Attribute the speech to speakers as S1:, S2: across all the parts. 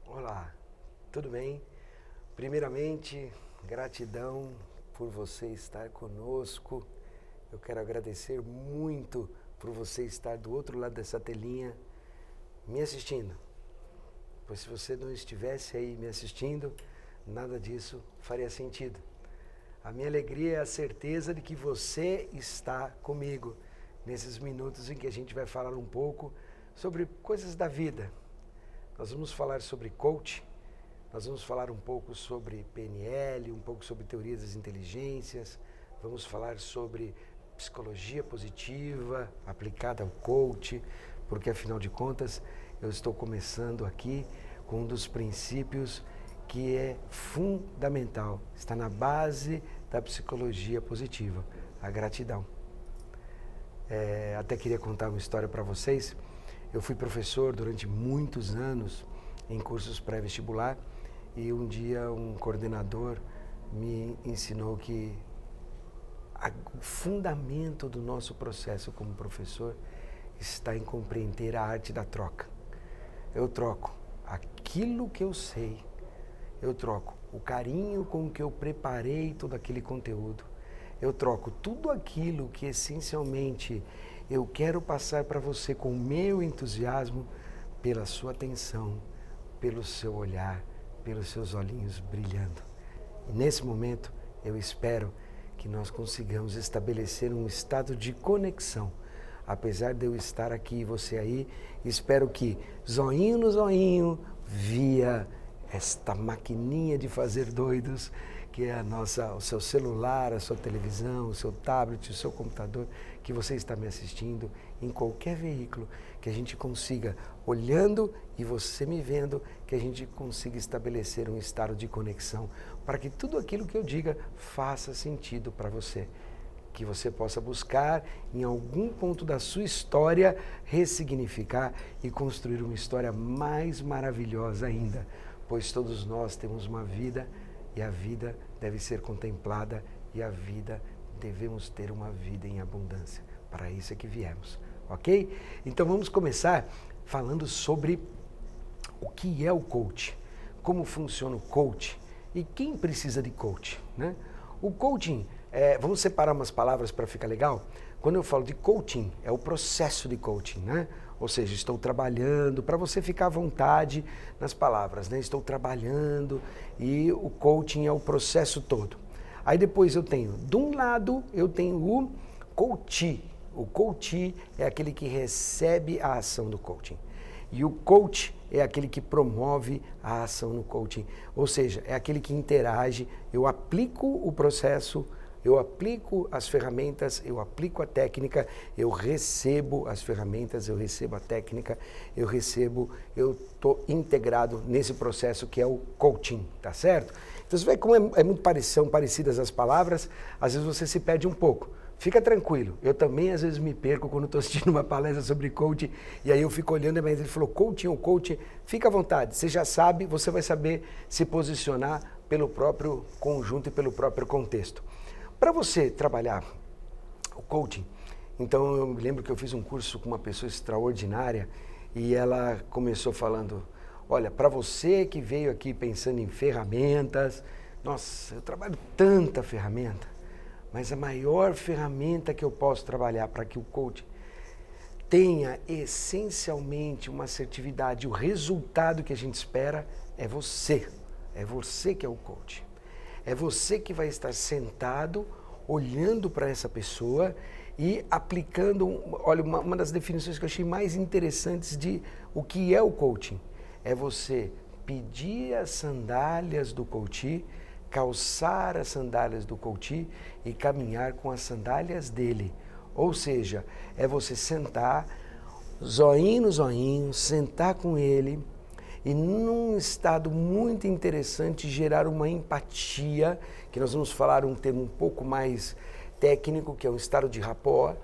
S1: Olá, tudo bem? Primeiramente, gratidão por você estar conosco. Eu quero agradecer muito por você estar do outro lado dessa telinha me assistindo. Pois se você não estivesse aí me assistindo, nada disso faria sentido. A minha alegria é a certeza de que você está comigo nesses minutos em que a gente vai falar um pouco sobre coisas da vida. Nós vamos falar sobre coaching, nós vamos falar um pouco sobre PNL, um pouco sobre teorias das inteligências, vamos falar sobre psicologia positiva aplicada ao coaching, porque afinal de contas eu estou começando aqui com um dos princípios que é fundamental, está na base da psicologia positiva, a gratidão. Até queria contar uma história para vocês. Eu fui professor durante muitos anos em cursos pré-vestibular e um dia um coordenador me ensinou que o fundamento do nosso processo como professor está em compreender a arte da troca. Eu troco aquilo que eu sei, eu troco o carinho com que eu preparei todo aquele conteúdo, eu troco tudo aquilo que essencialmente eu quero passar para você com o meu entusiasmo pela sua atenção, pelo seu olhar, pelos seus olhinhos brilhando. E nesse momento eu espero que nós consigamos estabelecer um estado de conexão. Apesar de eu estar aqui e você aí, espero que zoinho no zoinho, via esta maquininha de fazer doidos, que é o seu celular, a sua televisão, o seu tablet, o seu computador, que você está me assistindo em qualquer veículo, que a gente consiga, olhando e você me vendo, que a gente consiga estabelecer um estado de conexão para que tudo aquilo que eu diga faça sentido para você. Que você possa buscar em algum ponto da sua história ressignificar e construir uma história mais maravilhosa ainda, pois todos nós temos uma vida e a vida deve ser contemplada e a vida devemos ter uma vida em abundância. Para isso é que viemos, ok? Então vamos começar falando sobre o que é o coaching, como funciona o coaching e quem precisa de coaching, né? O coaching, vamos separar umas palavras para ficar legal? Quando eu falo de coaching, é o processo de coaching, né? Ou seja, estou trabalhando, para você ficar à vontade nas palavras, né? Estou trabalhando e o coaching é o processo todo. Aí depois eu tenho, de um lado, eu tenho o coachee. O coachee é aquele que recebe a ação do coaching. E o coach é aquele que promove a ação no coaching. Ou seja, é aquele que interage, eu aplico o processo, eu aplico as ferramentas, eu aplico a técnica, eu recebo as ferramentas, eu recebo a técnica, eu estou integrado nesse processo que é o coaching, tá certo? Então você vê como são parecidas as palavras, às vezes você se perde um pouco. Fica tranquilo, eu também às vezes me perco quando estou assistindo uma palestra sobre coaching e aí eu fico olhando, mas ele falou coaching ou coaching, fica à vontade, você já sabe, você vai saber se posicionar pelo próprio conjunto e pelo próprio contexto. Para você trabalhar o coaching, então eu me lembro que eu fiz um curso com uma pessoa extraordinária e ela começou falando, olha, para você que veio aqui pensando em ferramentas, nossa, eu trabalho tanta ferramenta, mas a maior ferramenta que eu posso trabalhar para que o coaching tenha essencialmente uma assertividade, o resultado que a gente espera é você que é o coach. É você que vai estar sentado, olhando para essa pessoa e aplicando, olha, uma das definições que eu achei mais interessantes de o que é o coaching. É você pedir as sandálias do coach, calçar as sandálias do coach e caminhar com as sandálias dele. Ou seja, é você sentar, zoinho no zoinho, sentar com ele e num estado muito interessante gerar uma empatia, que nós vamos falar um termo um pouco mais técnico, que é um estado de rapport.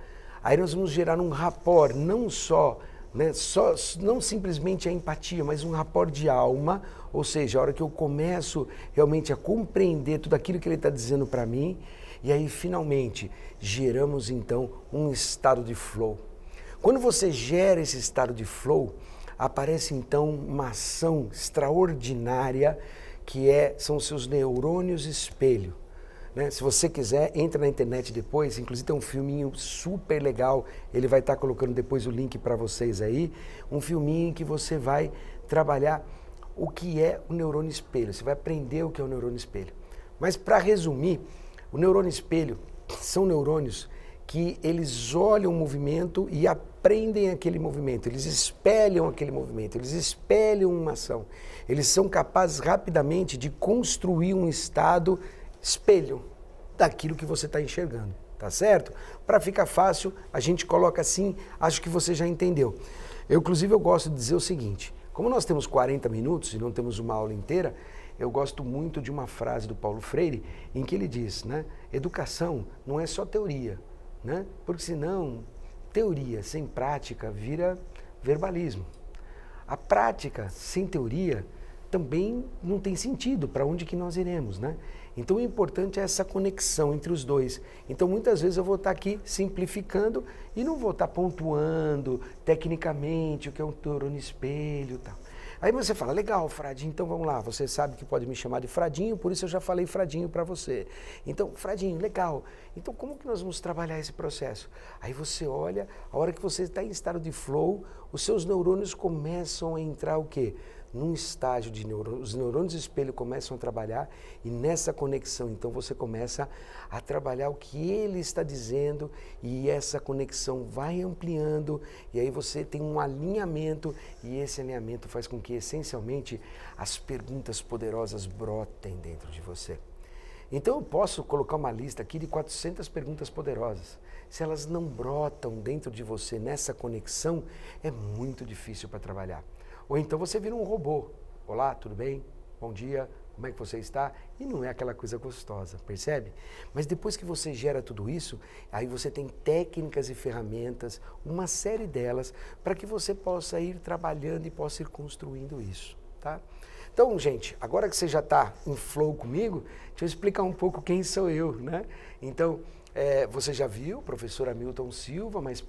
S1: Aí nós vamos gerar um rapport, não só, né, não simplesmente a empatia, mas um rapport de alma, ou seja, a hora que eu começo realmente a compreender tudo aquilo que ele está dizendo para mim, e aí finalmente geramos então um estado de flow. Quando você gera esse estado de flow, aparece então uma ação extraordinária são os seus neurônios espelho. Né? Se você quiser, entra na internet depois, inclusive tem um filminho super legal, ele vai estar colocando depois o link para vocês aí, um filminho em que você vai trabalhar o que é o neurônio espelho, você vai aprender o que é o neurônio espelho. Mas para resumir, o neurônio espelho são neurônios que eles olham o movimento e aprendem aquele movimento, eles espelham aquele movimento, eles espelham uma ação. Eles são capazes rapidamente de construir um estado espelho daquilo que você está enxergando, tá certo? Para ficar fácil, a gente coloca assim, acho que você já entendeu. Inclusive, eu gosto de dizer o seguinte, como nós temos 40 minutos e não temos uma aula inteira, eu gosto muito de uma frase do Paulo Freire, em que ele diz, né? Educação não é só teoria, né? Porque senão, teoria sem prática vira verbalismo. A prática sem teoria também não tem sentido para onde que nós iremos, né? Então o importante é essa conexão entre os dois. Então muitas vezes eu vou estar aqui simplificando e não vou estar pontuando tecnicamente o que é um neurônio espelho e tal. Aí você fala, legal, Fradinho, então vamos lá, você sabe que pode me chamar de Fradinho, por isso eu já falei Fradinho para você. Então, Fradinho, legal, então como que nós vamos trabalhar esse processo? Aí você olha, a hora que você está em estado de flow, os seus neurônios começam a entrar o quê? Num estágio de os neurônios espelho começam a trabalhar e nessa conexão, então você começa a trabalhar o que ele está dizendo e essa conexão vai ampliando e aí você tem um alinhamento e esse alinhamento faz com que essencialmente as perguntas poderosas brotem dentro de você. Então eu posso colocar uma lista aqui de 400 perguntas poderosas. Se elas não brotam dentro de você nessa conexão, é muito difícil para trabalhar. Ou então você vira um robô. Olá, tudo bem? Bom dia, como é que você está? E não é aquela coisa gostosa, percebe? Mas depois que você gera tudo isso, aí você tem técnicas e ferramentas, uma série delas, para que você possa ir trabalhando e possa ir construindo isso, tá? Então, gente, agora que você já está em flow comigo, deixa eu explicar um pouco quem sou eu, né? Então, você já viu o professor Hamilton Silva, mas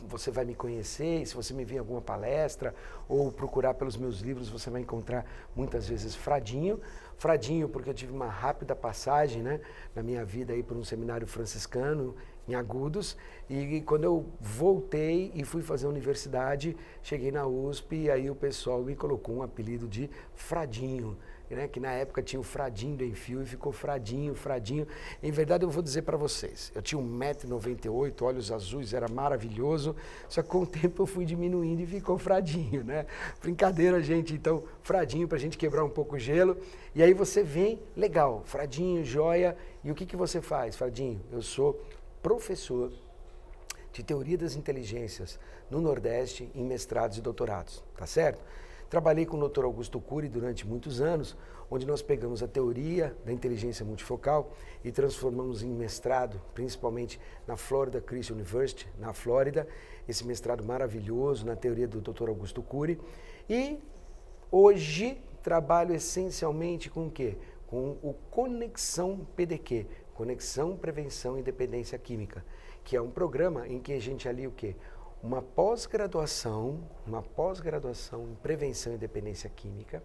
S1: você vai me conhecer, e se você me vir em alguma palestra ou procurar pelos meus livros, você vai encontrar muitas vezes Fradinho. Fradinho porque eu tive uma rápida passagem, né, na minha vida aí por um seminário franciscano em Agudos, e quando eu voltei e fui fazer a universidade, cheguei na USP e aí o pessoal me colocou um apelido de Fradinho, né, que na época tinha o Fradinho do Enfio e ficou Fradinho, Fradinho. Em verdade eu vou dizer para vocês, eu tinha 1,98 m, olhos azuis, era maravilhoso, só que com o tempo eu fui diminuindo e ficou Fradinho, né? Brincadeira, gente, então Fradinho pra gente quebrar um pouco o gelo. E aí você vem, legal, Fradinho, joia, e o que você faz, Fradinho? Eu sou professor de Teoria das Inteligências no Nordeste em mestrados e doutorados, tá certo? Trabalhei com o Dr. Augusto Cury durante muitos anos, onde nós pegamos a teoria da inteligência multifocal e transformamos em mestrado, principalmente na Florida Christian University, na Flórida, esse mestrado maravilhoso na teoria do Dr. Augusto Cury. E hoje trabalho essencialmente com o quê? Com o Conexão PDQ, Conexão, Prevenção e Dependência Química, que é um programa em que a gente alia o quê? Uma pós-graduação em prevenção e dependência química.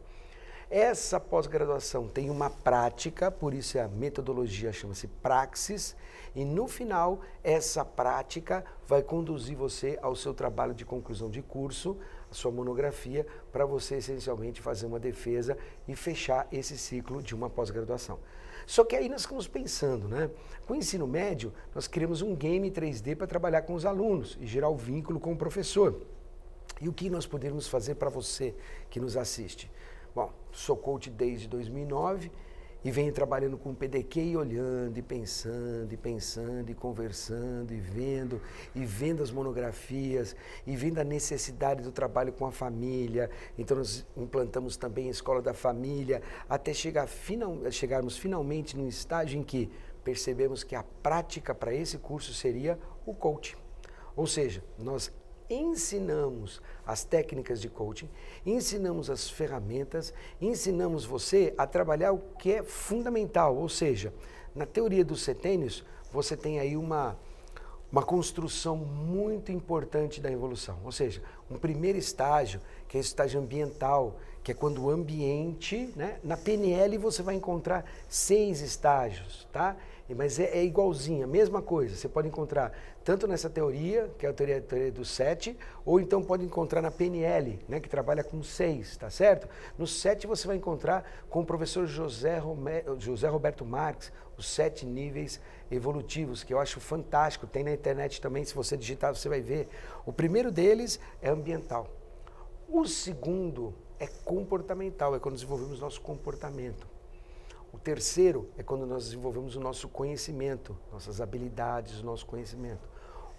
S1: Essa pós-graduação tem uma prática, por isso a metodologia chama-se Praxis, e no final essa prática vai conduzir você ao seu trabalho de conclusão de curso, a sua monografia, para você essencialmente fazer uma defesa e fechar esse ciclo de uma pós-graduação. Só que aí nós ficamos pensando, né? Com o ensino médio, nós criamos um game 3D para trabalhar com os alunos e gerar o vínculo com o professor. E o que nós podemos fazer para você que nos assiste? Bom, sou coach desde 2009 e venho trabalhando com o PDQ e olhando e pensando e conversando e vendo as monografias e vendo a necessidade do trabalho com a família. Então nós implantamos também a escola da família até chegarmos finalmente num estágio em que percebemos que a prática para esse curso seria o coaching. Ou seja, nós ensinamos as técnicas de coaching, ensinamos as ferramentas, ensinamos você a trabalhar o que é fundamental, ou seja, na teoria dos setênios, você tem aí uma construção muito importante da evolução, ou seja, um primeiro estágio que é o estágio ambiental, que é quando o ambiente, né? Na PNL você vai encontrar 6 estágios, tá? Mas é igualzinho, a mesma coisa. Você pode encontrar tanto nessa teoria, que é a teoria do 7, ou então pode encontrar na PNL, né, que trabalha com 6, tá certo? No 7 você vai encontrar com o professor José Roberto Marques, os 7 níveis evolutivos, que eu acho fantástico. Tem na internet também, se você digitar você vai ver. O primeiro deles é ambiental. O segundo é comportamental, é quando desenvolvemos nosso comportamento. O terceiro é quando nós desenvolvemos o nosso conhecimento, nossas habilidades, o nosso conhecimento.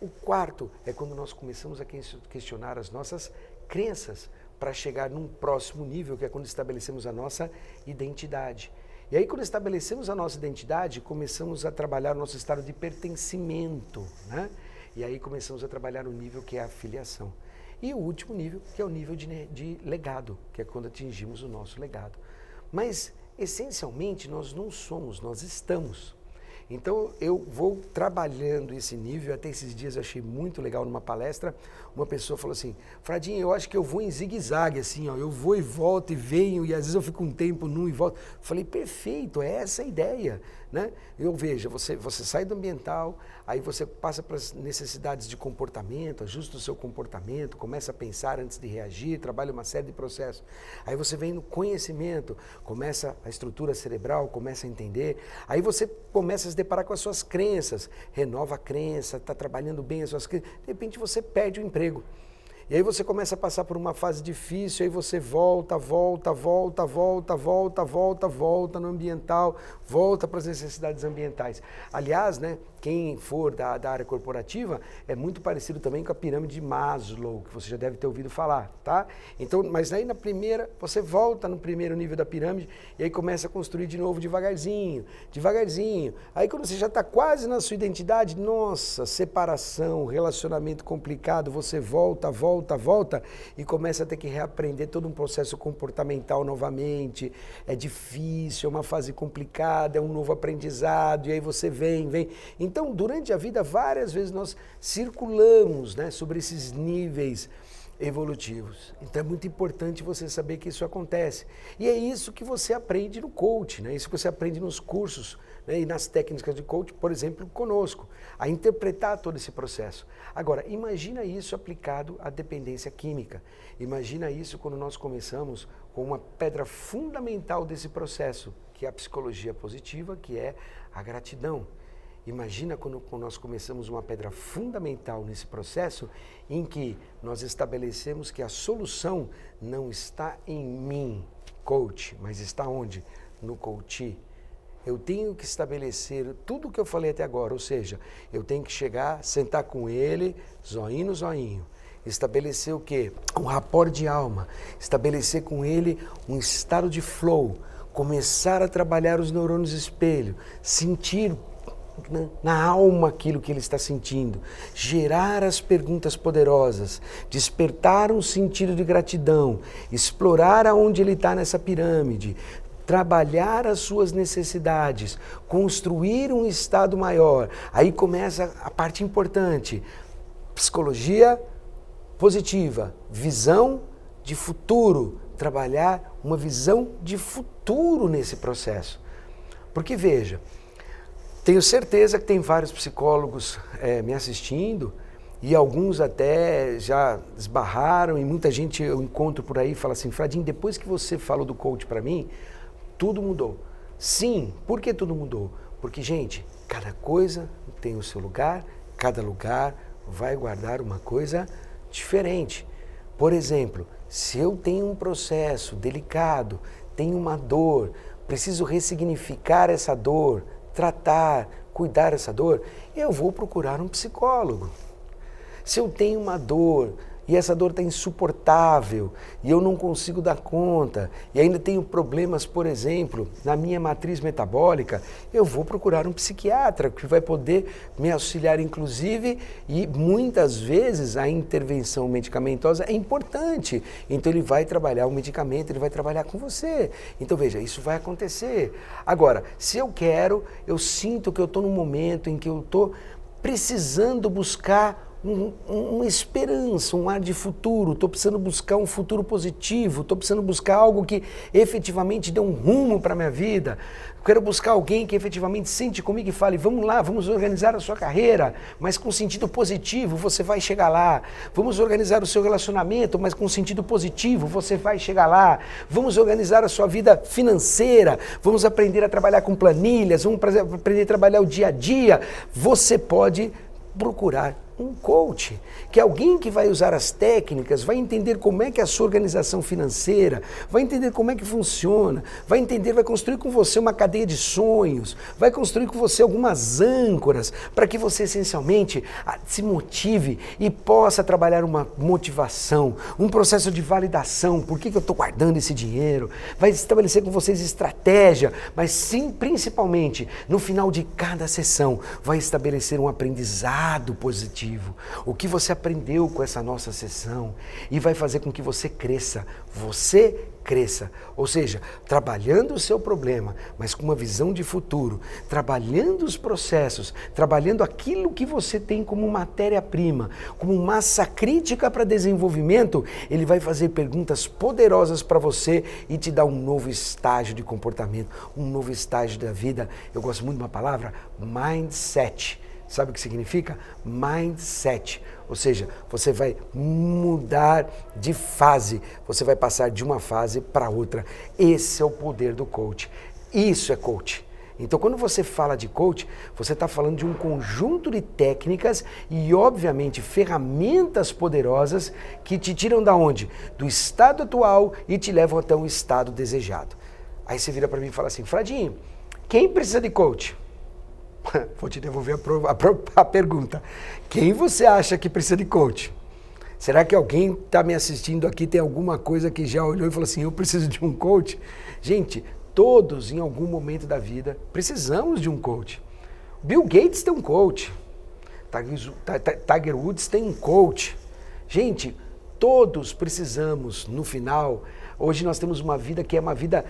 S1: O quarto é quando nós começamos a questionar as nossas crenças para chegar num próximo nível, que é quando estabelecemos a nossa identidade. E aí, quando estabelecemos a nossa identidade, começamos a trabalhar o nosso estado de pertencimento, né? E aí começamos a trabalhar o nível que é a filiação. E o último nível, que é o nível de legado, que é quando atingimos o nosso legado. Mas essencialmente, nós não somos, nós estamos. Então, eu vou trabalhando esse nível. Até esses dias eu achei muito legal numa palestra, uma pessoa falou assim: Fradinho, eu acho que eu vou em zigue-zague, assim, ó, eu vou e volto e venho, e às vezes eu fico um tempo num e volto. Falei, perfeito, é essa a ideia, né? Eu vejo, você sai do ambiental, aí você passa para as necessidades de comportamento, ajusta o seu comportamento, começa a pensar antes de reagir, trabalha uma série de processos. Aí você vem no conhecimento, começa a estrutura cerebral, começa a entender, aí você começa a se deparar com as suas crenças, renova a crença, está trabalhando bem as suas crenças, de repente você perde o emprego. E aí você começa a passar por uma fase difícil, aí você volta no ambiental, volta para as necessidades ambientais. Aliás, né, quem for da área corporativa, é muito parecido também com a pirâmide de Maslow, que você já deve ter ouvido falar, tá? Então, mas aí na primeira, você volta no primeiro nível da pirâmide e aí começa a construir de novo devagarzinho. Aí quando você já está quase na sua identidade, nossa, separação, relacionamento complicado, você volta e começa a ter que reaprender todo um processo comportamental novamente. É difícil, é uma fase complicada, é um novo aprendizado, e aí você vem. Então, durante a vida, várias vezes nós circulamos, né, sobre esses níveis evolutivos. Então é muito importante você saber que isso acontece. E é isso que você aprende no coach, né? Isso que você aprende nos cursos, né? E nas técnicas de coach, por exemplo, conosco, a interpretar todo esse processo. Agora, imagina isso aplicado à dependência química. Imagina isso quando nós começamos com uma pedra fundamental desse processo, que é a psicologia positiva, que é a gratidão. Imagina quando nós começamos uma pedra fundamental nesse processo, em que nós estabelecemos que a solução não está em mim, coach, mas está onde? No coach. Eu tenho que estabelecer tudo o que eu falei até agora, ou seja, eu tenho que chegar, sentar com ele, zoinho no zoinho, estabelecer o quê? Um rapport de alma, estabelecer com ele um estado de flow, começar a trabalhar os neurônios espelho, sentir na alma aquilo que ele está sentindo, gerar as perguntas poderosas, despertar um sentido de gratidão, explorar aonde ele está nessa pirâmide, trabalhar as suas necessidades, construir um estado maior. Aí começa a parte importante, psicologia positiva, visão de futuro, trabalhar uma visão de futuro nesse processo. Porque veja, tenho certeza que tem vários psicólogos me assistindo e alguns até já esbarraram, e muita gente eu encontro por aí e fala assim: Fradinho, depois que você falou do coach para mim, tudo mudou. Sim, por que tudo mudou? Porque, gente, cada coisa tem o seu lugar, cada lugar vai guardar uma coisa diferente. Por exemplo, se eu tenho um processo delicado, tenho uma dor, preciso ressignificar essa dor, tratar, cuidar dessa dor, eu vou procurar um psicólogo. Se eu tenho uma dor e essa dor está insuportável e eu não consigo dar conta e ainda tenho problemas, por exemplo, na minha matriz metabólica, eu vou procurar um psiquiatra que vai poder me auxiliar, inclusive, e muitas vezes a intervenção medicamentosa é importante. Então ele vai trabalhar o medicamento, ele vai trabalhar com você. Então veja, isso vai acontecer. Agora, se eu sinto que eu estou num momento em que eu estou precisando buscar uma esperança, um ar de futuro, estou precisando buscar um futuro positivo, estou precisando buscar algo que efetivamente dê um rumo para a minha vida, quero buscar alguém que efetivamente sente comigo e fale, vamos lá, vamos organizar a sua carreira, mas com sentido positivo, você vai chegar lá. Vamos organizar o seu relacionamento, mas com sentido positivo, você vai chegar lá. Vamos organizar a sua vida financeira, vamos aprender a trabalhar com planilhas, vamos aprender a trabalhar o dia a dia. Você pode procurar um coach, que é alguém que vai usar as técnicas, vai entender como é que é a sua organização financeira, vai entender como é que funciona, vai entender, vai construir com você uma cadeia de sonhos, vai construir com você algumas âncoras, para que você essencialmente se motive e possa trabalhar uma motivação, um processo de validação, por que eu estou guardando esse dinheiro, vai estabelecer com vocês estratégia, mas sim, principalmente, no final de cada sessão, vai estabelecer um aprendizado positivo. O que você aprendeu com essa nossa sessão e vai fazer com que você cresça. Você cresça. Ou seja, trabalhando o seu problema, mas com uma visão de futuro, trabalhando os processos, trabalhando aquilo que você tem como matéria-prima, como massa crítica para desenvolvimento, ele vai fazer perguntas poderosas para você e te dar um novo estágio de comportamento, um novo estágio da vida. Eu gosto muito de uma palavra, mindset. Sabe o que significa? Mindset. Ou seja, você vai mudar de fase, você vai passar de uma fase para outra. Esse é o poder do coach. Isso é coach. Então, quando você fala de coach, você está falando de um conjunto de técnicas e, obviamente, ferramentas poderosas que te tiram da onde? Do estado atual e te levam até um estado desejado. Aí você vira para mim e fala assim, Fradinho, quem precisa de coach? Vou te devolver a pergunta. Quem você acha que precisa de coach? Será que alguém está me assistindo aqui, tem alguma coisa que já olhou e falou assim, eu preciso de um coach? Gente, todos em algum momento da vida precisamos de um coach. Bill Gates tem um coach. Tiger Woods tem um coach. Gente, todos precisamos, no final, hoje nós temos uma vida que é uma vida,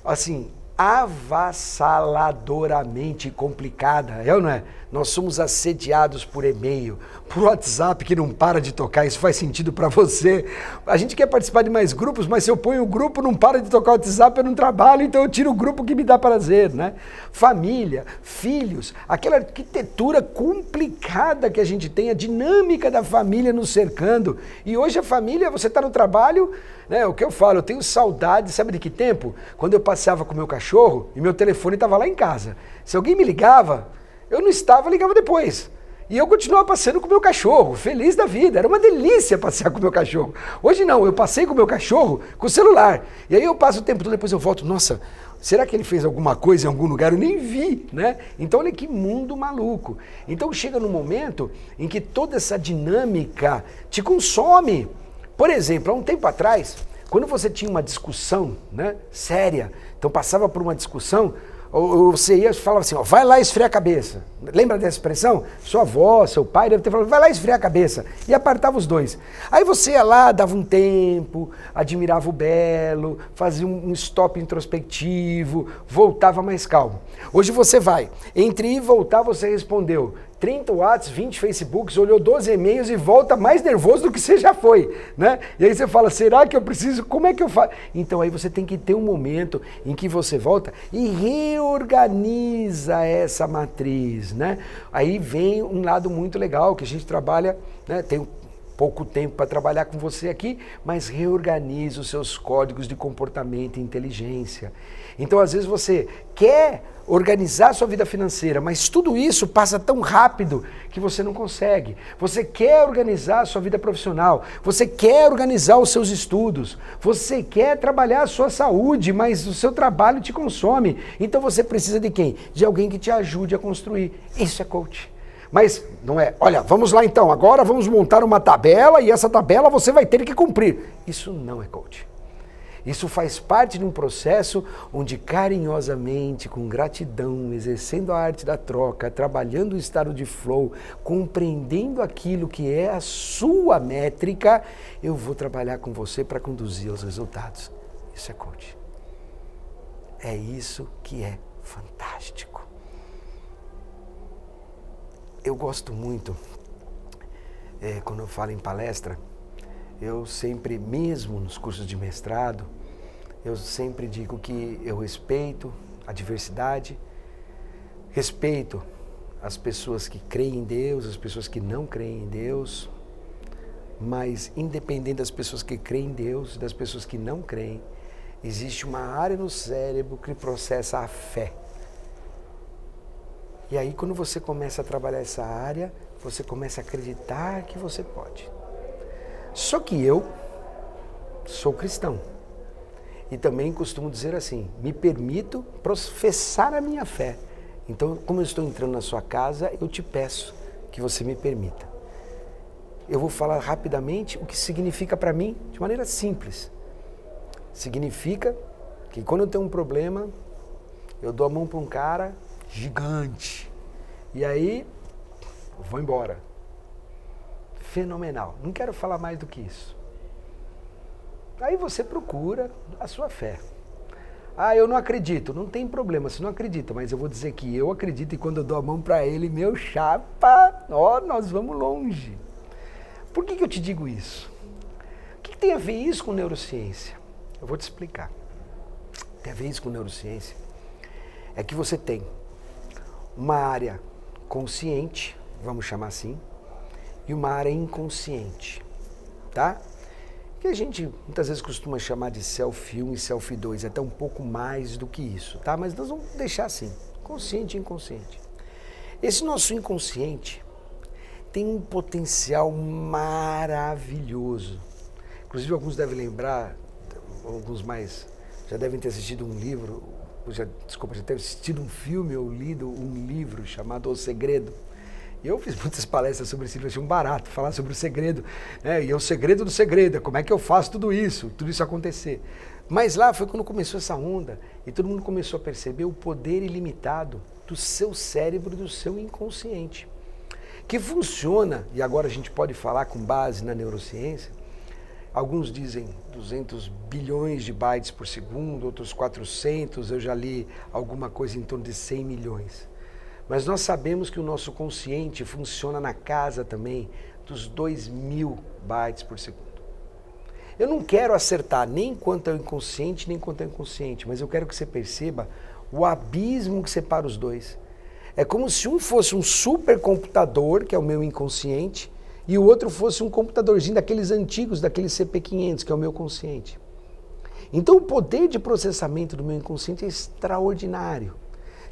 S1: assim, avassaladoramente complicada, é ou não é? Nós somos assediados por e-mail, por WhatsApp que não para de tocar, isso faz sentido para você? A gente quer participar de mais grupos, mas se eu ponho o grupo, não para de tocar o WhatsApp, eu não trabalho, então eu tiro o grupo que me dá prazer, né? Família, filhos, aquela arquitetura complicada que a gente tem, a dinâmica da família nos cercando, e hoje a família, você está no trabalho, né? O que eu falo, eu tenho saudade, sabe de que tempo? Quando eu passeava com o meu cachorro e meu telefone estava lá em casa. Se alguém me ligava, eu não estava, ligava depois. E eu continuava passeando com o meu cachorro, feliz da vida. Era uma delícia passear com o meu cachorro. Hoje não, eu passei com o meu cachorro com o celular. E aí eu passo o tempo todo, depois eu volto, nossa, será que ele fez alguma coisa em algum lugar? Eu nem vi, né? Então olha que mundo maluco. Então chega num momento em que toda essa dinâmica te consome. Por exemplo, há um tempo atrás, quando você tinha uma discussão, né, séria, então passava por uma discussão, você ia e falava assim, ó, vai lá esfriar a cabeça. Lembra dessa expressão? Sua avó, seu pai deve ter falado, vai lá esfriar a cabeça. E apartava os dois. Aí você ia lá, dava um tempo, admirava o belo, fazia um stop introspectivo, voltava mais calmo. Hoje você vai, entre ir e voltar você respondeu 30 Whats, 20 Facebooks, olhou 12 e-mails e volta mais nervoso do que você já foi, né? E aí você fala, será que eu preciso, como é que eu faço? Então aí você tem que ter um momento em que você volta e reorganiza essa matriz, né? Aí vem um lado muito legal que a gente trabalha, né? Tem pouco tempo para trabalhar com você aqui, mas reorganiza os seus códigos de comportamento e inteligência. Então, às vezes você quer organizar a sua vida financeira, mas tudo isso passa tão rápido que você não consegue. Você quer organizar a sua vida profissional, você quer organizar os seus estudos, você quer trabalhar a sua saúde, mas o seu trabalho te consome. Então você precisa de quem? De alguém que te ajude a construir. Isso é coach. Mas não é, olha, vamos lá então, agora vamos montar uma tabela e essa tabela você vai ter que cumprir. Isso não é coach. Isso faz parte de um processo onde carinhosamente, com gratidão, exercendo a arte da troca, trabalhando o estado de flow, compreendendo aquilo que é a sua métrica, eu vou trabalhar com você para conduzir aos resultados. Isso é coach. É isso que é fantástico. Eu gosto muito quando eu falo em palestra, eu sempre, mesmo nos cursos de mestrado, eu sempre digo que eu respeito a diversidade, respeito as pessoas que creem em Deus, as pessoas que não creem em Deus, mas independente das pessoas que creem em Deus e das pessoas que não creem, existe uma área no cérebro que processa a fé. E aí quando você começa a trabalhar essa área, você começa a acreditar que você pode. Só que eu sou cristão. E também costumo dizer assim, me permito professar a minha fé. Então, como eu estou entrando na sua casa, eu te peço que você me permita. Eu vou falar rapidamente o que significa para mim, de maneira simples. Significa que quando eu tenho um problema, eu dou a mão para um cara gigante. E aí, vou embora. Fenomenal. Não quero falar mais do que isso. Aí você procura a sua fé. Ah, eu não acredito. Não tem problema, você não acredita, mas eu vou dizer que eu acredito e quando eu dou a mão para ele, meu chapa, ó, nós vamos longe. Por que eu te digo isso? O que tem a ver isso com neurociência? Eu vou te explicar. Tem a ver isso com neurociência. É que você tem uma área consciente, vamos chamar assim, e uma área inconsciente, tá? Que a gente muitas vezes costuma chamar de self 1 e self 2, até um pouco mais do que isso, tá? Mas nós vamos deixar assim, consciente e inconsciente. Esse nosso inconsciente tem um potencial maravilhoso. Inclusive alguns devem lembrar, alguns mais já devem ter assistido um livro, já ter assistido um filme ou lido um livro chamado O Segredo. E eu fiz muitas palestras sobre isso, achei um barato falar sobre o segredo, né? E é o segredo do segredo, como é que eu faço tudo isso acontecer. Mas lá foi quando começou essa onda e todo mundo começou a perceber o poder ilimitado do seu cérebro, do seu inconsciente, que funciona, e agora a gente pode falar com base na neurociência, alguns dizem 200 bilhões de bytes por segundo, outros 400, eu já li alguma coisa em torno de 100 milhões. Mas nós sabemos que o nosso consciente funciona na casa também dos 2.000 bytes por segundo. Eu não quero acertar nem quanto é o inconsciente, nem quanto é o inconsciente, mas eu quero que você perceba o abismo que separa os dois. É como se um fosse um supercomputador, que é o meu inconsciente, e o outro fosse um computadorzinho daqueles antigos, daqueles CP500, que é o meu consciente. Então o poder de processamento do meu inconsciente é extraordinário.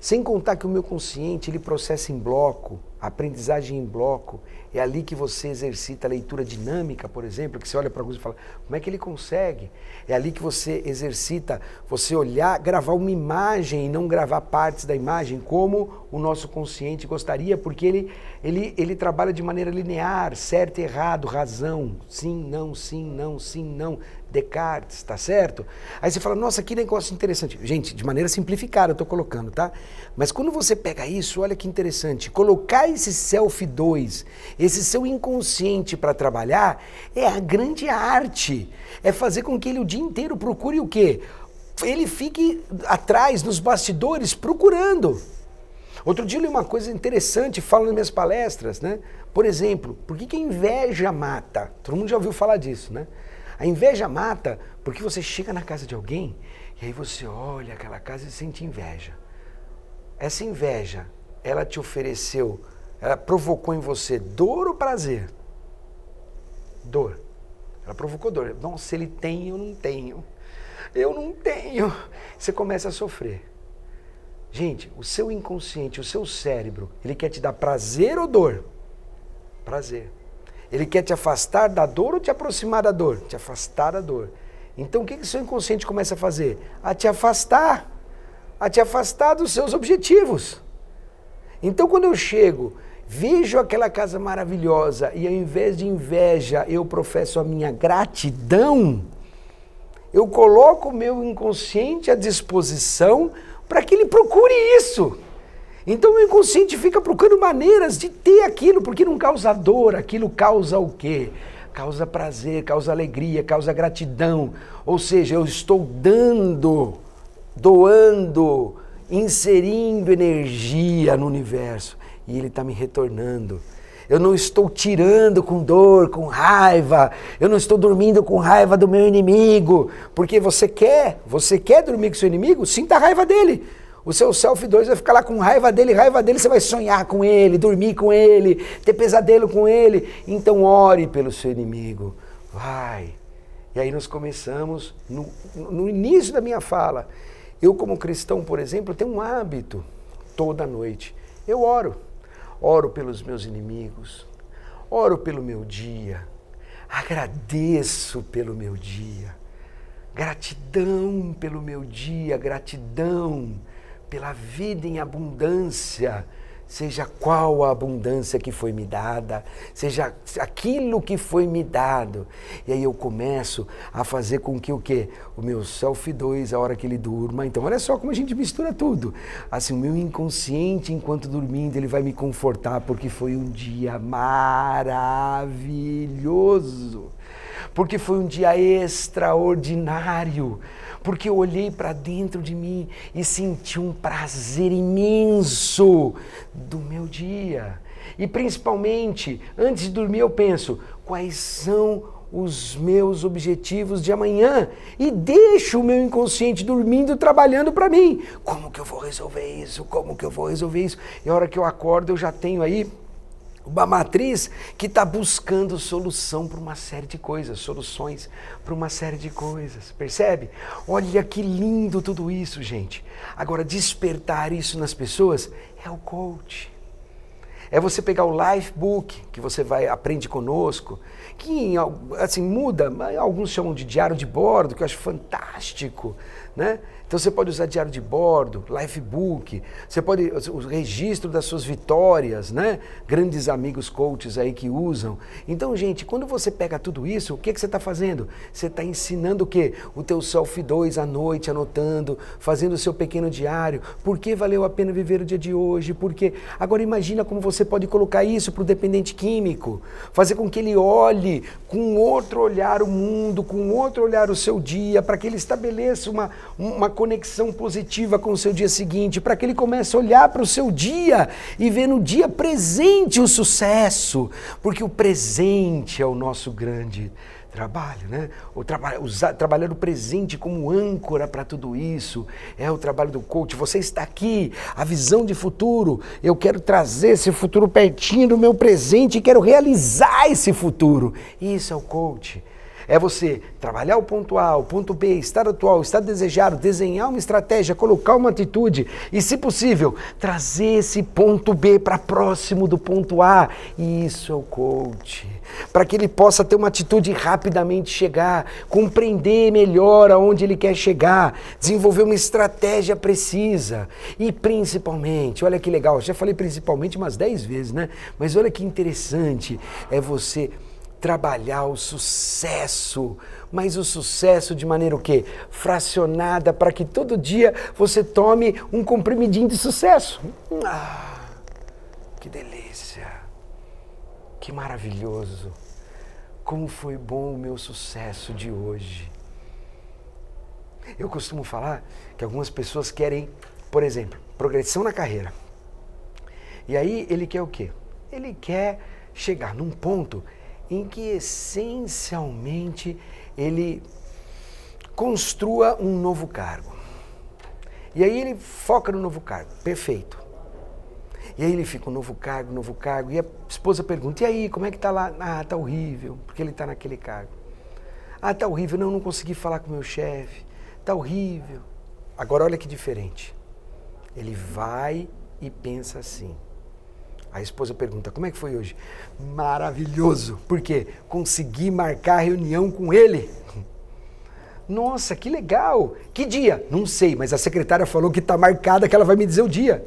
S1: Sem contar que o meu consciente, ele processa em bloco, a aprendizagem em bloco, é ali que você exercita a leitura dinâmica, por exemplo, que você olha para alguns e fala, como é que ele consegue? É ali que você exercita, você olhar, gravar uma imagem e não gravar partes da imagem, como o nosso consciente gostaria, porque ele trabalha de maneira linear, certo e errado, razão, sim, não, sim, não, sim, não, Descartes, tá certo? Aí você fala, nossa, que negócio interessante. Gente, de maneira simplificada eu tô colocando, tá? Mas quando você pega isso, olha que interessante, colocar esse self 2, esse seu inconsciente para trabalhar, é a grande arte. É fazer com que ele o dia inteiro procure o quê? Ele fique atrás, nos bastidores, procurando. Outro dia eu li uma coisa interessante, falo nas minhas palestras, né? Por exemplo, por que a inveja mata? Todo mundo já ouviu falar disso, né? A inveja mata porque você chega na casa de alguém e aí você olha aquela casa e sente inveja. Essa inveja, ela te ofereceu, ela provocou em você dor ou prazer? Dor. Ela provocou dor. Nossa, ele tem, eu não tenho. Eu não tenho. Você começa a sofrer. Gente, o seu inconsciente, o seu cérebro, ele quer te dar prazer ou dor? Prazer. Ele quer te afastar da dor ou te aproximar da dor? Te afastar da dor. Então o que o seu inconsciente começa a fazer? A te afastar dos seus objetivos. Então quando eu chego, vejo aquela casa maravilhosa e ao invés de inveja eu professo a minha gratidão, eu coloco o meu inconsciente à disposição para que ele procure isso. Então o inconsciente fica procurando maneiras de ter aquilo, porque não causa dor, aquilo causa o quê? Causa prazer, causa alegria, causa gratidão. Ou seja, eu estou doando, inserindo energia no universo e ele está me retornando. Eu não estou tirando com dor, com raiva. Eu não estou dormindo com raiva do meu inimigo. Porque você quer dormir com seu inimigo? Sinta a raiva dele. O seu self 2 vai ficar lá com raiva dele, você vai sonhar com ele, dormir com ele, ter pesadelo com ele. Então ore pelo seu inimigo. Vai. E aí nós começamos, no início da minha fala, eu como cristão, por exemplo, tenho um hábito, toda noite, eu oro. Oro pelos meus inimigos, oro pelo meu dia, agradeço pelo meu dia, gratidão pelo meu dia, gratidão pela vida em abundância, seja qual a abundância que foi me dada, seja aquilo que foi me dado. E aí eu começo a fazer com que o quê? O meu self 2, a hora que ele durma, então olha só como a gente mistura tudo. Assim, o meu inconsciente, enquanto dormindo, ele vai me confortar, porque foi um dia maravilhoso, porque foi um dia extraordinário, porque eu olhei para dentro de mim e senti um prazer imenso do meu dia. E principalmente, antes de dormir eu penso, quais são os meus objetivos de amanhã? E deixo o meu inconsciente dormindo, trabalhando para mim. Como que eu vou resolver isso? Como que eu vou resolver isso? E a hora que eu acordo eu já tenho aí uma matriz que está buscando solução para uma série de coisas, soluções para uma série de coisas, percebe? Olha que lindo tudo isso, gente. Agora, despertar isso nas pessoas é o coach. É você pegar o Lifebook, que você aprende conosco, que assim muda, alguns chamam de diário de bordo, que eu acho fantástico, né? Então você pode usar diário de bordo, Lifebook, você pode o registro das suas vitórias, né? Grandes amigos coaches aí que usam. Então, gente, quando você pega tudo isso, o que você está fazendo? Você está ensinando o quê? O teu self 2 à noite, anotando, fazendo o seu pequeno diário. Por que valeu a pena viver o dia de hoje? Por quê? Agora imagina como você pode colocar isso para o dependente químico, fazer com que ele olhe com outro olhar o mundo, com outro olhar o seu dia, para que ele estabeleça uma conexão positiva com o seu dia seguinte, para que ele comece a olhar para o seu dia e ver no dia presente o sucesso, porque o presente é o nosso grande trabalho, né? Trabalhar o presente como âncora para tudo isso é o trabalho do coach. Você está aqui, a visão de futuro, eu quero trazer esse futuro pertinho do meu presente e quero realizar esse futuro. Isso é o coach. É você trabalhar o ponto A, o ponto B, estado atual, estado desejado, desenhar uma estratégia, colocar uma atitude e, se possível, trazer esse ponto B para próximo do ponto A. E isso é o coach. Para que ele possa ter uma atitude e rapidamente chegar, compreender melhor aonde ele quer chegar, desenvolver uma estratégia precisa. E principalmente, olha que legal, já falei principalmente umas 10 vezes, né? Mas olha que interessante, é você trabalhar o sucesso, mas o sucesso de maneira o quê? Fracionada, para que todo dia você tome um comprimidinho de sucesso. Que delícia, que maravilhoso, como foi bom o meu sucesso de hoje. Eu costumo falar que algumas pessoas querem, por exemplo, progressão na carreira. E aí ele quer o quê? Ele quer chegar num ponto em que essencialmente ele construa um novo cargo. E aí ele foca no novo cargo, perfeito. E aí ele fica, novo cargo, e a esposa pergunta, e aí, como é que tá lá? Ah, tá horrível, porque ele tá naquele cargo. Ah, tá horrível, não consegui falar com o meu chefe, tá horrível. Agora olha que diferente, ele vai e pensa assim. A esposa pergunta, como é que foi hoje? Maravilhoso, por quê? Consegui marcar a reunião com ele. Nossa, que legal, que dia? Não sei, mas a secretária falou que está marcada, que ela vai me dizer o dia.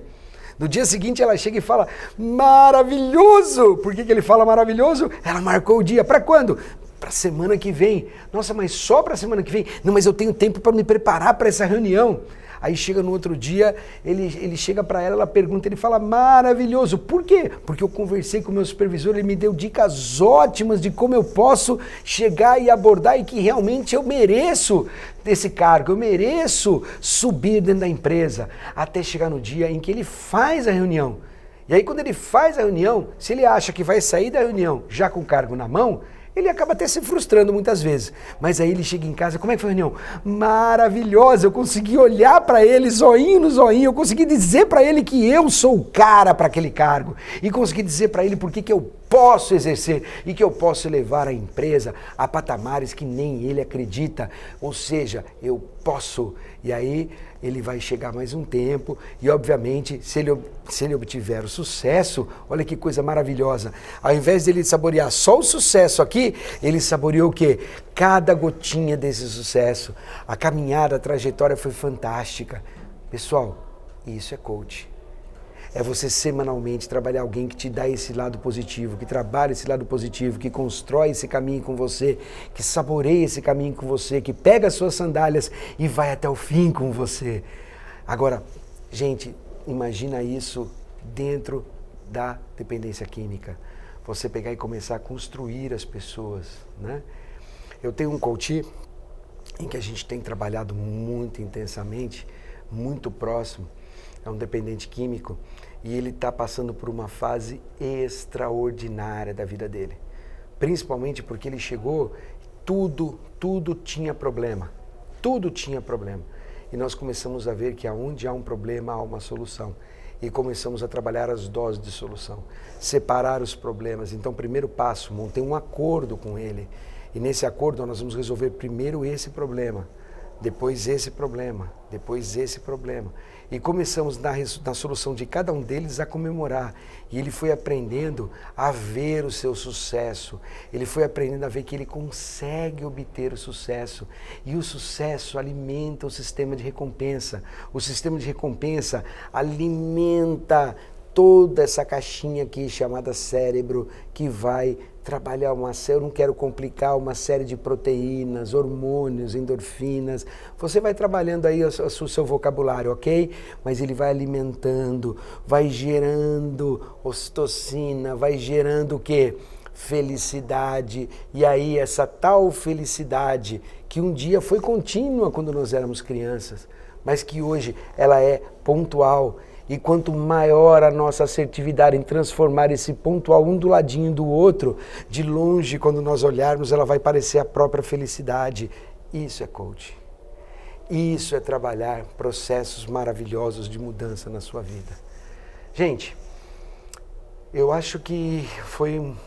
S1: No dia seguinte ela chega e fala, maravilhoso! Por que ele fala maravilhoso? Ela marcou o dia, para quando? Para semana que vem. Nossa, mas só para semana que vem? Não, mas eu tenho tempo para me preparar para essa reunião. Aí chega no outro dia, ele chega para ela pergunta, ele fala, maravilhoso. Por quê? Porque eu conversei com o meu supervisor, ele me deu dicas ótimas de como eu posso chegar e abordar e que realmente eu mereço desse cargo, eu mereço subir dentro da empresa, até chegar no dia em que ele faz a reunião. E aí quando ele faz a reunião, se ele acha que vai sair da reunião já com o cargo na mão, ele acaba até se frustrando muitas vezes. Mas aí ele chega em casa, como é que foi a reunião? Maravilhosa, eu consegui olhar para ele, zoinho no zoinho, eu consegui dizer para ele que eu sou o cara para aquele cargo. E consegui dizer para ele por que eu posso exercer e que eu posso levar a empresa a patamares que nem ele acredita. Ou seja, eu posso. E aí ele vai chegar mais um tempo e, obviamente, se ele obtiver o sucesso, olha que coisa maravilhosa. Ao invés de ele saborear só o sucesso aqui, ele saboreou o quê? Cada gotinha desse sucesso. A caminhada, a trajetória foi fantástica. Pessoal, isso é coach. É você semanalmente trabalhar alguém que te dá esse lado positivo, que trabalha esse lado positivo, que constrói esse caminho com você, que saboreia esse caminho com você, que pega as suas sandálias e vai até o fim com você. Agora, gente, imagina isso dentro da dependência química. Você pegar e começar a construir as pessoas, né? Eu tenho um coach em que a gente tem trabalhado muito intensamente, muito próximo, é um dependente químico, e ele está passando por uma fase extraordinária da vida dele. Principalmente porque ele chegou, tudo tinha problema. Tudo tinha problema. E nós começamos a ver que aonde há um problema, há uma solução. E começamos a trabalhar as doses de solução. Separar os problemas. Então, primeiro passo, montei um acordo com ele. E nesse acordo nós vamos resolver primeiro esse problema. Depois esse problema, depois esse problema. E começamos na solução de cada um deles a comemorar. E ele foi aprendendo a ver o seu sucesso. Ele foi aprendendo a ver que ele consegue obter o sucesso. E o sucesso alimenta o sistema de recompensa. O sistema de recompensa alimenta toda essa caixinha aqui chamada cérebro, que vai trabalhar eu não quero complicar, uma série de proteínas, hormônios, endorfinas. Você vai trabalhando aí o seu vocabulário, ok? Mas ele vai alimentando, vai gerando ocitocina, vai gerando o quê? Felicidade. E aí essa tal felicidade que um dia foi contínua quando nós éramos crianças, mas que hoje ela é pontual. E quanto maior a nossa assertividade em transformar esse pontual um do ladinho do outro, de longe, quando nós olharmos, ela vai parecer a própria felicidade. Isso é coaching. Isso é trabalhar processos maravilhosos de mudança na sua vida. Gente, eu acho que foi um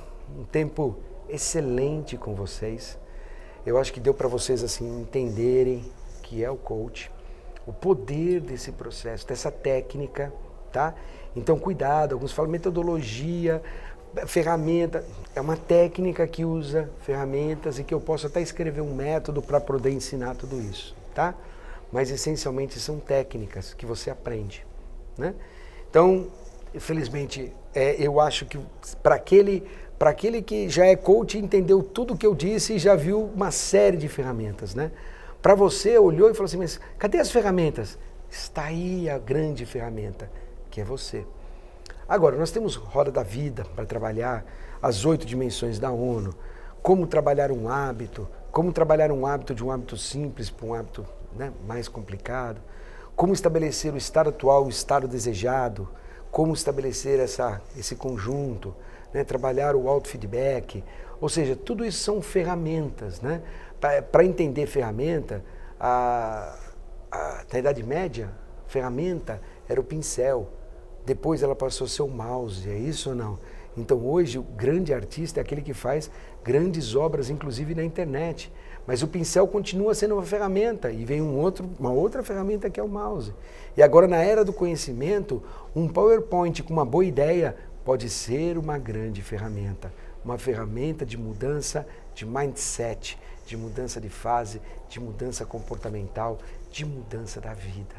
S1: tempo excelente com vocês. Eu acho que deu para vocês assim entenderem o que é o coaching. O poder desse processo, dessa técnica, tá? Então, cuidado, alguns falam metodologia, ferramenta, é uma técnica que usa ferramentas e que eu posso até escrever um método para poder ensinar tudo isso, tá? Mas, essencialmente, são técnicas que você aprende, né? Então, infelizmente, eu acho que para aquele que já é coach, entendeu tudo o que eu disse e já viu uma série de ferramentas, né? Para você, olhou e falou assim, mas cadê as ferramentas? Está aí a grande ferramenta, que é você. Agora, nós temos Roda da Vida para trabalhar as 8 dimensões da ONU, como trabalhar um hábito de um hábito simples para um hábito, né, mais complicado, como estabelecer o estado atual, o estado desejado, como estabelecer esse conjunto, né, trabalhar o autofeedback, ou seja, tudo isso são ferramentas, né? Para entender ferramenta, na Idade Média, ferramenta era o pincel. Depois ela passou a ser o mouse, é isso ou não? Então hoje o grande artista é aquele que faz grandes obras, inclusive na internet. Mas o pincel continua sendo uma ferramenta e vem uma outra ferramenta que é o mouse. E agora na era do conhecimento, um PowerPoint com uma boa ideia pode ser uma grande ferramenta. Uma ferramenta de mudança de mindset, de mudança de fase, de mudança comportamental, de mudança da vida.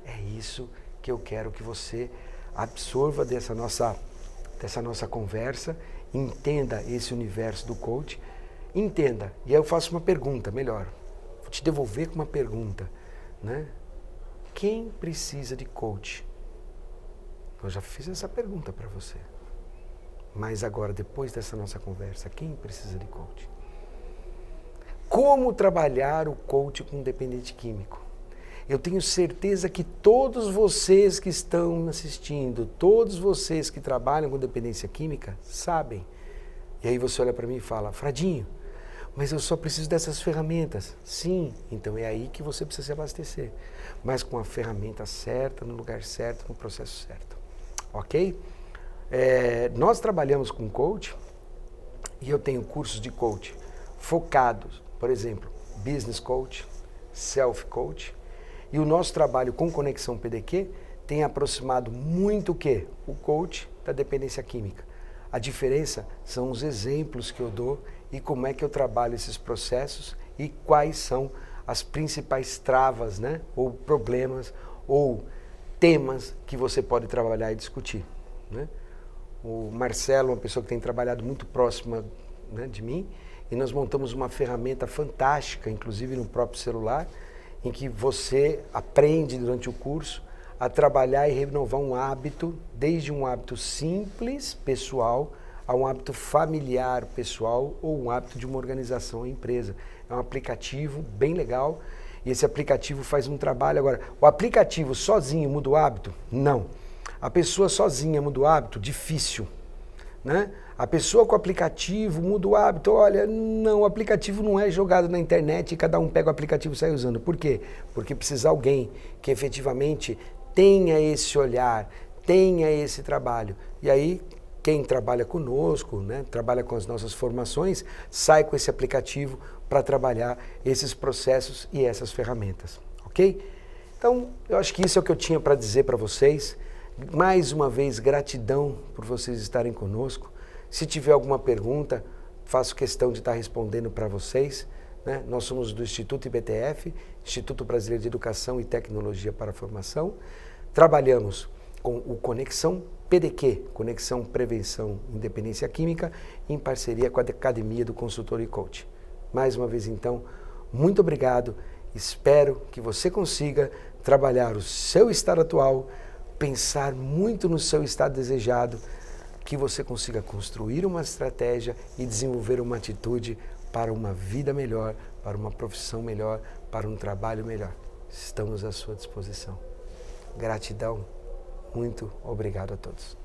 S1: É isso que eu quero que você absorva dessa nossa conversa, entenda esse universo do coach, entenda. E aí eu faço uma pergunta, melhor, vou te devolver com uma pergunta, né? Quem precisa de coach? Eu já fiz essa pergunta para você. Mas agora, depois dessa nossa conversa, quem precisa de coach? Como trabalhar o coach com dependente químico? Eu tenho certeza que todos vocês que estão assistindo, todos vocês que trabalham com dependência química, sabem. E aí você olha para mim e fala, Fradinho, mas eu só preciso dessas ferramentas. Sim, então é aí que você precisa se abastecer. Mas com a ferramenta certa, no lugar certo, no processo certo. Ok? Nós trabalhamos com coach e eu tenho cursos de coach focados, por exemplo, business coach, self coach. E o nosso trabalho com Conexão PDQ tem aproximado muito o quê? O coach da dependência química. A diferença são os exemplos que eu dou e como é que eu trabalho esses processos e quais são as principais travas, né? Ou problemas, ou temas que você pode trabalhar e discutir, né? O Marcelo é uma pessoa que tem trabalhado muito próxima, né, de mim, e nós montamos uma ferramenta fantástica, inclusive no próprio celular, em que você aprende durante o curso a trabalhar e renovar um hábito, desde um hábito simples, pessoal, a um hábito familiar, pessoal, ou um hábito de uma organização ou empresa. É um aplicativo bem legal e esse aplicativo faz um trabalho. Agora, o aplicativo sozinho muda o hábito? Não. A pessoa sozinha muda o hábito? Difícil, né? A pessoa com o aplicativo muda o hábito. Olha, não, o aplicativo não é jogado na internet e cada um pega o aplicativo e sai usando. Por quê? Porque precisa alguém que efetivamente tenha esse olhar, tenha esse trabalho. E aí, quem trabalha conosco, né, trabalha com as nossas formações, sai com esse aplicativo para trabalhar esses processos e essas ferramentas, ok? Então, eu acho que isso é o que eu tinha para dizer para vocês. Mais uma vez, gratidão por vocês estarem conosco. Se tiver alguma pergunta, faço questão de estar respondendo para vocês, né? Nós somos do Instituto IBTF, Instituto Brasileiro de Educação e Tecnologia para a Formação. Trabalhamos com o Conexão PDQ, Conexão Prevenção Independência Química, em parceria com a Academia do Consultor e Coach. Mais uma vez, então, muito obrigado. Espero que você consiga trabalhar o seu estado atual, pensar muito no seu estado desejado, que você consiga construir uma estratégia e desenvolver uma atitude para uma vida melhor, para uma profissão melhor, para um trabalho melhor. Estamos à sua disposição. Gratidão, muito obrigado a todos.